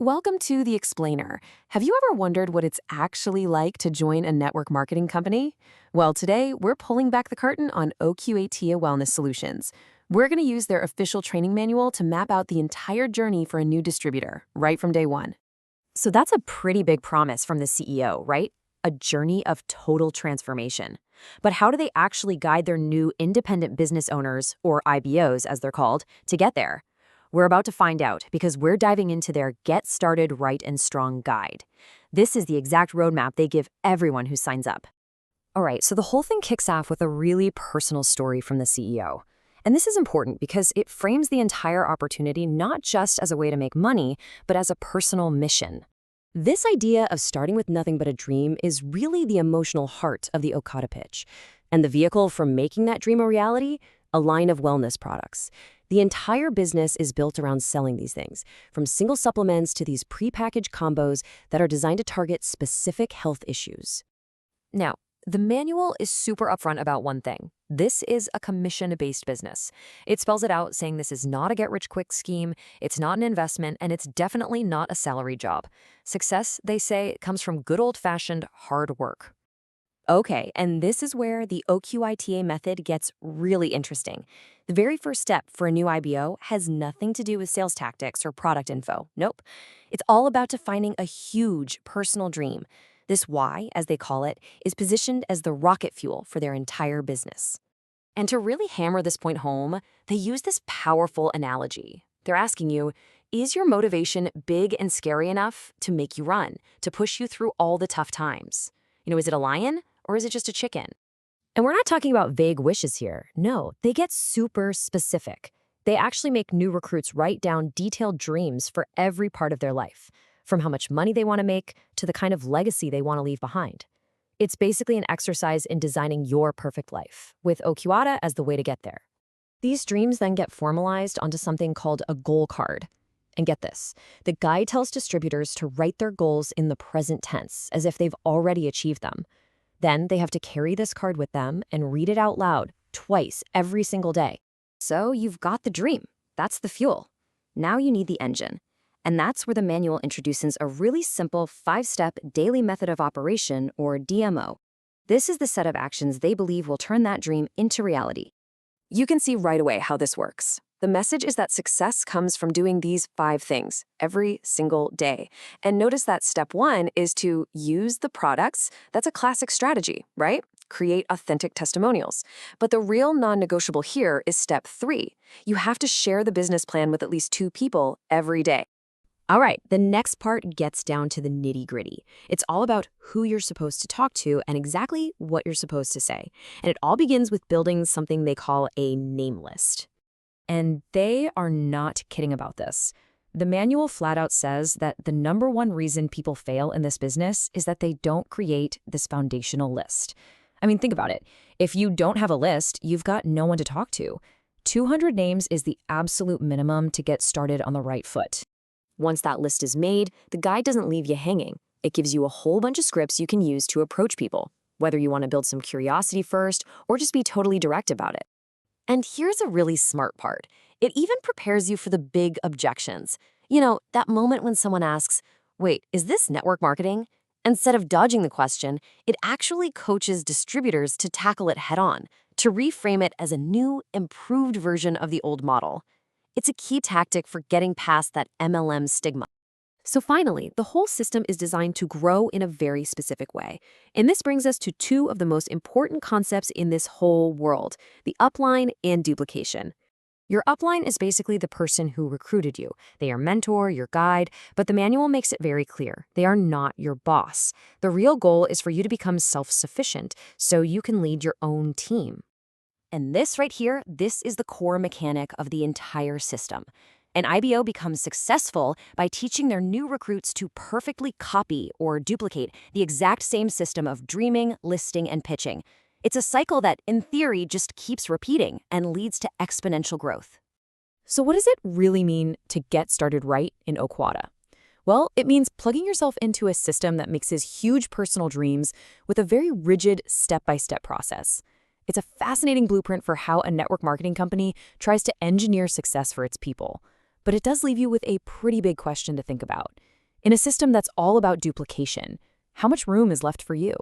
Welcome to The Explainer. Have you ever wondered what it's actually like to join a network marketing company? Well, today we're pulling back the curtain on OQATA Wellness Solutions. We're going to use their official training manual to map out the entire journey for a new distributor, right from day one. So that's a pretty big promise from the CEO, right? A journey of total transformation. But how do they actually guide their new independent business owners, or IBOs as they're called, to get there? We're about to find out because we're diving into their Get Started Right and Strong guide. This is the exact roadmap they give everyone who signs up. All right, so the whole thing kicks off with a really personal story from the CEO. And this is important because it frames the entire opportunity not just as a way to make money, but as a personal mission. This idea of starting with nothing but a dream is really the emotional heart of the OQATA pitch. And the vehicle for making that dream a reality? A line of wellness products. The entire business is built around selling these things, from single supplements to these prepackaged combos that are designed to target specific health issues. Now, the manual is super upfront about one thing. This is a commission-based business. It spells it out saying this is not a get-rich-quick scheme, it's not an investment, and it's definitely not a salary job. Success, they say, comes from good old-fashioned hard work. Okay, and this is where the OQITA method gets really interesting. The very first step for a new IBO has nothing to do with sales tactics or product info. Nope. It's all about defining a huge personal dream. This why, as they call it, is positioned as the rocket fuel for their entire business. And to really hammer this point home, they use this powerful analogy. They're asking you, is your motivation big and scary enough to make you run, to push you through all the tough times? Is it a lion? Or is it just a chicken? And we're not talking about vague wishes here. No, they get super specific. They actually make new recruits write down detailed dreams for every part of their life, from how much money they want to make to the kind of legacy they want to leave behind. It's basically an exercise in designing your perfect life, with OQATA as the way to get there. These dreams then get formalized onto something called a goal card. And get this, the guide tells distributors to write their goals in the present tense, as if they've already achieved them. Then they have to carry this card with them and read it out loud twice every single day. So you've got the dream. That's the fuel. Now you need the engine. And that's where the manual introduces a really simple 5-step daily method of operation, or DMO. This is the set of actions they believe will turn that dream into reality. You can see right away how this works. The message is that success comes from doing these 5 things every single day. And notice that step 1 is to use the products. That's a classic strategy, right? Create authentic testimonials. But the real non-negotiable here is step 3. You have to share the business plan with at least 2 people every day. All right, the next part gets down to the nitty-gritty. It's all about who you're supposed to talk to and exactly what you're supposed to say. And it all begins with building something they call a name list. And they are not kidding about this. The manual flat out says that the number one reason people fail in this business is that they don't create this foundational list. I mean, think about it. If you don't have a list, you've got no one to talk to. 200 names is the absolute minimum to get started on the right foot. Once that list is made, the guide doesn't leave you hanging. It gives you a whole bunch of scripts you can use to approach people, whether you want to build some curiosity first or just be totally direct about it. And here's a really smart part. It even prepares you for the big objections. That moment when someone asks, wait, is this network marketing? Instead of dodging the question, it actually coaches distributors to tackle it head-on, to reframe it as a new, improved version of the old model. It's a key tactic for getting past that MLM stigma. So finally, the whole system is designed to grow in a very specific way. And this brings us to 2 of the most important concepts in this whole world, the upline and duplication. Your upline is basically the person who recruited you. They are mentor, your guide, but the manual makes it very clear. They are not your boss. The real goal is for you to become self-sufficient so you can lead your own team. And this right here, this is the core mechanic of the entire system. An IBO becomes successful by teaching their new recruits to perfectly copy or duplicate the exact same system of dreaming, listing, and pitching. It's a cycle that, in theory, just keeps repeating and leads to exponential growth. So what does it really mean to get started right in OQATA? Well, it means plugging yourself into a system that mixes huge personal dreams with a very rigid step-by-step process. It's a fascinating blueprint for how a network marketing company tries to engineer success for its people. But it does leave you with a pretty big question to think about. In a system that's all about duplication, how much room is left for you?